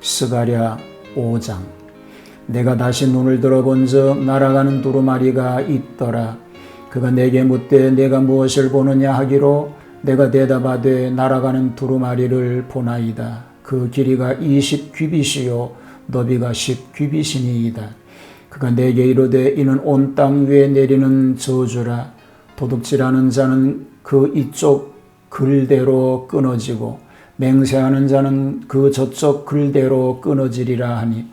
스가랴 5장. 내가 다시 눈을 들어본즉 날아가는 두루마리가 있더라. 그가 내게 묻되 내가 무엇을 보느냐 하기로 내가 대답하되 날아가는 두루마리를 보나이다. 그 길이가 20규빗이요 너비가 10규빗이니이다. 그가 내게 이르되 이는 온 땅 위에 내리는 저주라. 도둑질하는 자는 그 이쪽 글대로 끊어지고 맹세하는 자는 그 저쪽 글대로 끊어지리라 하니,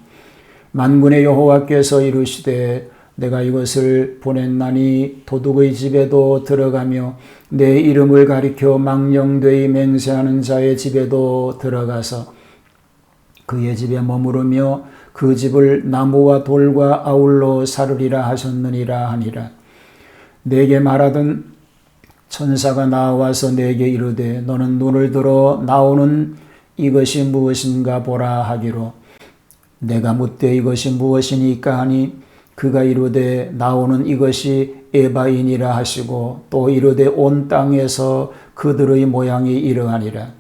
만군의 여호와께서 이르시되 내가 이것을 보냈나니 도둑의 집에도 들어가며 내 이름을 가리켜 망령되이 맹세하는 자의 집에도 들어가서 그의 집에 머무르며 그 집을 나무와 돌과 아울러 사르리라 하셨느니라 하니라. 내게 말하던 천사가 나와서 내게 이르되 너는 눈을 들어 나오는 이것이 무엇인가 보라 하기로, 내가 묻되 이것이 무엇이니까 하니 그가 이르되 나오는 이것이 에바이니라 하시고, 또 이르되 온 땅에서 그들의 모양이 이러하니라.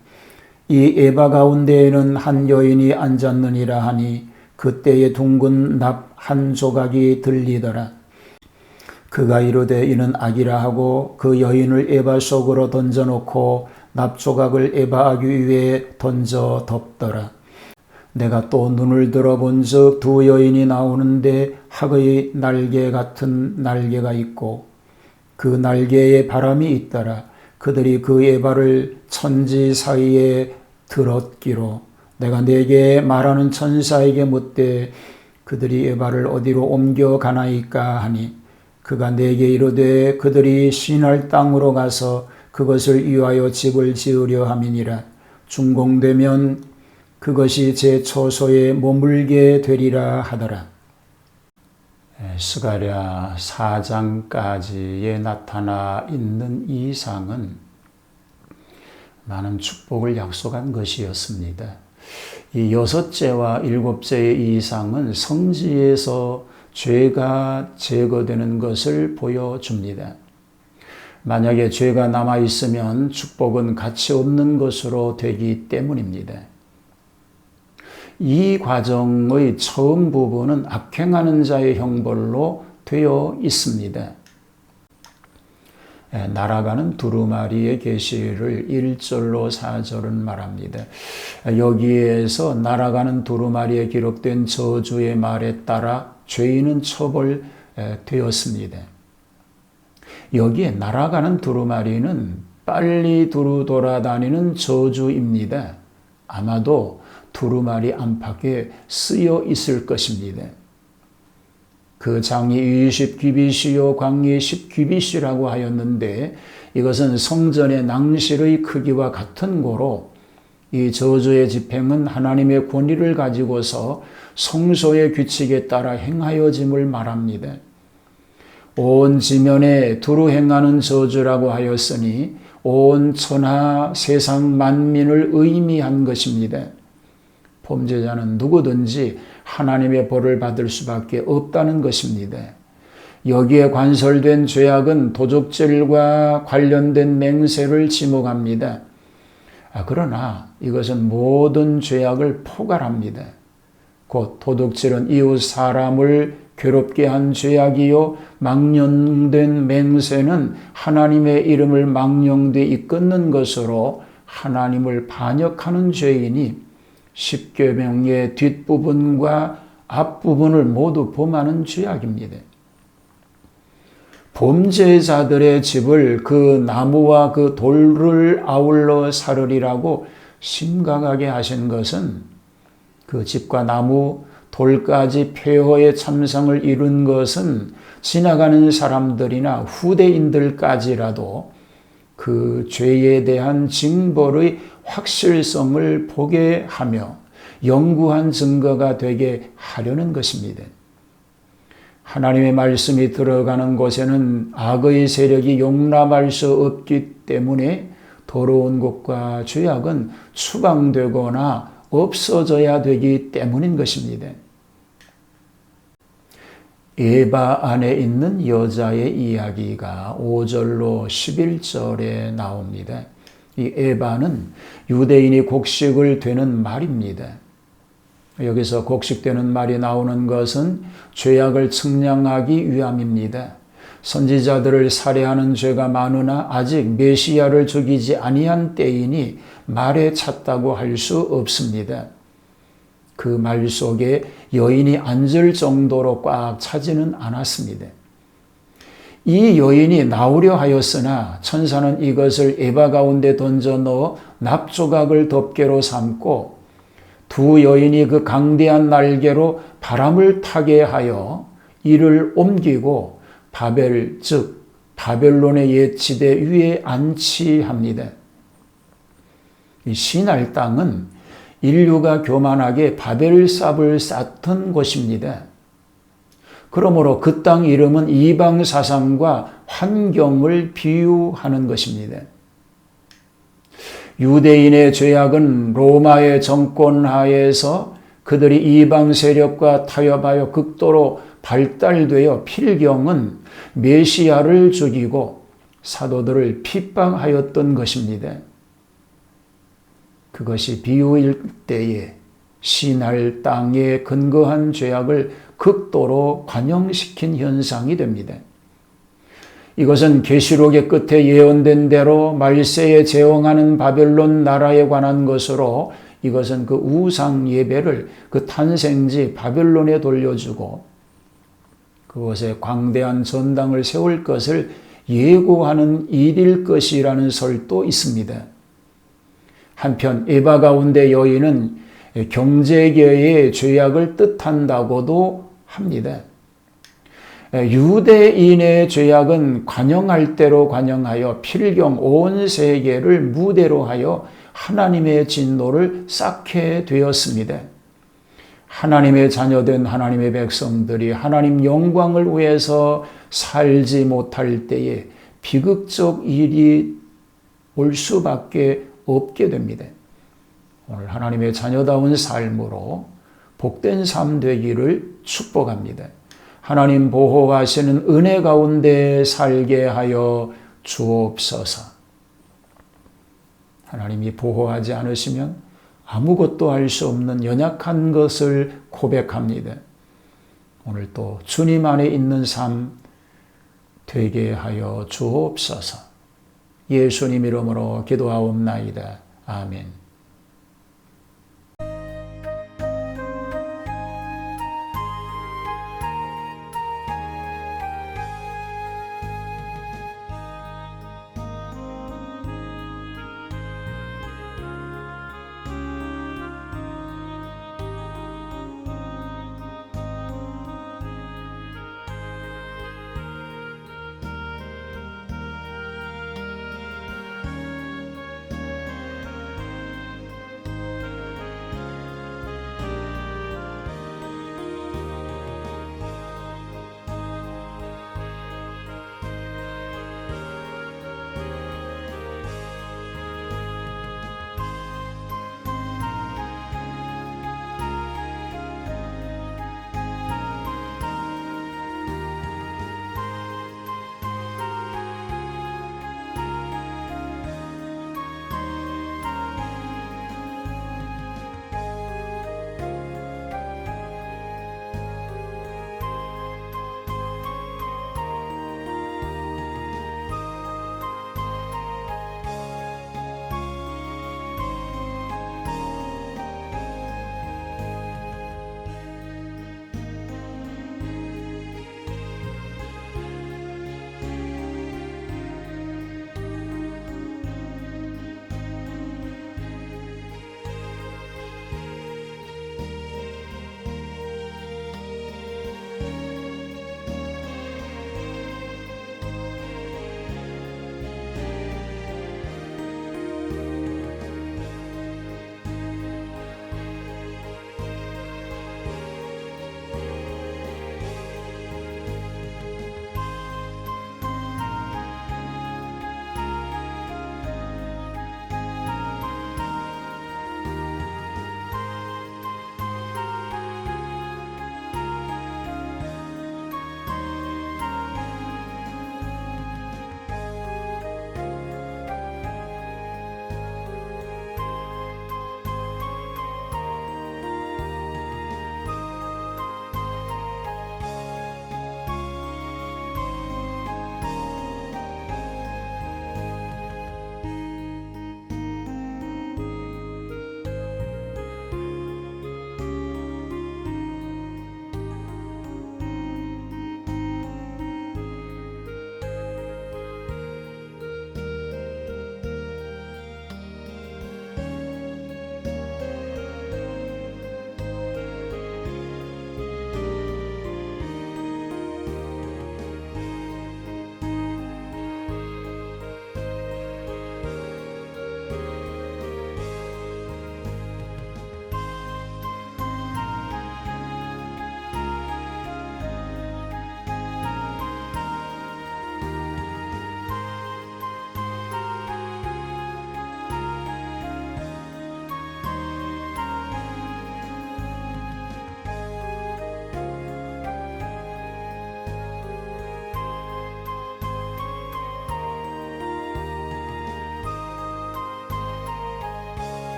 이 에바 가운데에는 한 여인이 앉았느니라 하니 그때에 둥근 납 한 조각이 들리더라. 그가 이르되 이는 악이라 하고 그 여인을 에바 속으로 던져놓고 납조각을 에바 악 위에 던져 덮더라. 내가 또 눈을 들어본즉 두 여인이 나오는데 학의 날개 같은 날개가 있고 그 날개에 바람이 있더라. 그들이 그 에바를 천지 사이에 들었기로, 내가 내게 말하는 천사에게 묻되 그들이 에바를 어디로 옮겨가나이까 하니, 그가 내게 이르되 그들이 신할 땅으로 가서 그것을 위하여 집을 지으려 함이니라. 준공되면 그것이 제 처소에 머물게 되리라 하더라. 스가랴 4장까지에 나타나 있는 이상은 많은 축복을 약속한 것이었습니다. 이 6제와 7제의 이상은 성지에서 죄가 제거되는 것을 보여줍니다. 만약에 죄가 남아있으면 축복은 가치 없는 것으로 되기 때문입니다. 이 과정의 처음 부분은 악행하는 자의 형벌로 되어 있습니다. 날아가는 두루마리의 계시를 1절로 4절은 말합니다. 여기에서 날아가는 두루마리에 기록된 저주의 말에 따라 죄인은 처벌되었습니다. 여기에 날아가는 두루마리는 빨리 두루 돌아다니는 저주입니다. 아마도 두루마리 안팎에 쓰여 있을 것입니다. 그 장이 20규빗이요 광이 10규빗이라고 하였는데, 이것은 성전의 낭실의 크기와 같은 고로 이 저주의 집행은 하나님의 권위를 가지고서 성소의 규칙에 따라 행하여짐을 말합니다. 온 지면에 두루 행하는 저주라고 하였으니 온 천하 세상 만민을 의미한 것입니다. 범죄자는 누구든지 하나님의 벌을 받을 수밖에 없다는 것입니다. 여기에 관설된 죄악은 도둑질과 관련된 맹세를 지목합니다. 그러나 이것은 모든 죄악을 포괄합니다. 곧 도둑질은 이웃 사람을 괴롭게 한 죄악이요, 망령된 맹세는 하나님의 이름을 망령되이 이끄는 것으로 하나님을 반역하는 죄이니 10계명의 뒷부분과 앞부분을 모두 범하는 죄악입니다. 범죄자들의 집을 그 나무와 그 돌을 아울러 사르리라고 심각하게 하신 것은 그 집과 나무, 돌까지 폐허의 참상을 이룬 것은 지나가는 사람들이나 후대인들까지라도 그 죄에 대한 징벌의 확실성을 보게 하며 영구한 증거가 되게 하려는 것입니다. 하나님의 말씀이 들어가는 곳에는 악의 세력이 용납할 수 없기 때문에 더러운 것과 죄악은 추방되거나 없어져야 되기 때문인 것입니다. 에바 안에 있는 여자의 이야기가 5절로 11절에 나옵니다. 이 에바는 유대인이 곡식을 되는 말입니다. 여기서 곡식되는 말이 나오는 것은 죄악을 측량하기 위함입니다. 선지자들을 살해하는 죄가 많으나 아직 메시아를 죽이지 아니한 때이니 말에 찼다고 할 수 없습니다. 그 말 속에 여인이 앉을 정도로 꽉 차지는 않았습니다. 이 여인이 나오려 하였으나 천사는 이것을 에바 가운데 던져 넣어 납조각을 덮개로 삼고 두 여인이 그 강대한 날개로 바람을 타게 하여 이를 옮기고 바벨 즉 바벨론의 옛 지대 위에 안치합니다. 이 시날 땅은 인류가 교만하게 바벨삽을 쌓던 곳입니다. 그러므로 그 땅 이름은 이방 사상과 환경을 비유하는 것입니다. 유대인의 죄악은 로마의 정권 하에서 그들이 이방 세력과 타협하여 극도로 발달되어 필경은 메시아를 죽이고 사도들을 핍박하였던 것입니다. 그것이 비유일 때에 시날 땅에 근거한 죄악을 극도로 관영시킨 현상이 됩니다. 이것은 계시록의 끝에 예언된 대로 말세에 제왕하는 바벨론 나라에 관한 것으로 이것은 그 우상 예배를 그 탄생지 바벨론에 돌려주고 그곳에 광대한 전당을 세울 것을 예고하는 일일 것이라는 설도 있습니다. 한편 에바 가운데 여인은 경제계의 죄악을 뜻한다고도 합니다. 유대인의 죄악은 관영할 대로 관영하여 필경 온 세계를 무대로 하여 하나님의 진노를 쌓게 되었습니다. 하나님의 자녀된 하나님의 백성들이 하나님 영광을 위해서 살지 못할 때에 비극적 일이 올 수밖에 없게 됩니다. 오늘 하나님의 자녀다운 삶으로 복된 삶 되기를 축복합니다. 하나님 보호하시는 은혜 가운데 살게 하여 주옵소서. 하나님이 보호하지 않으시면 아무것도 할 수 없는 연약한 것을 고백합니다. 오늘 또 주님 안에 있는 삶 되게 하여 주옵소서. 예수님 이름으로 기도하옵나이다. 아멘.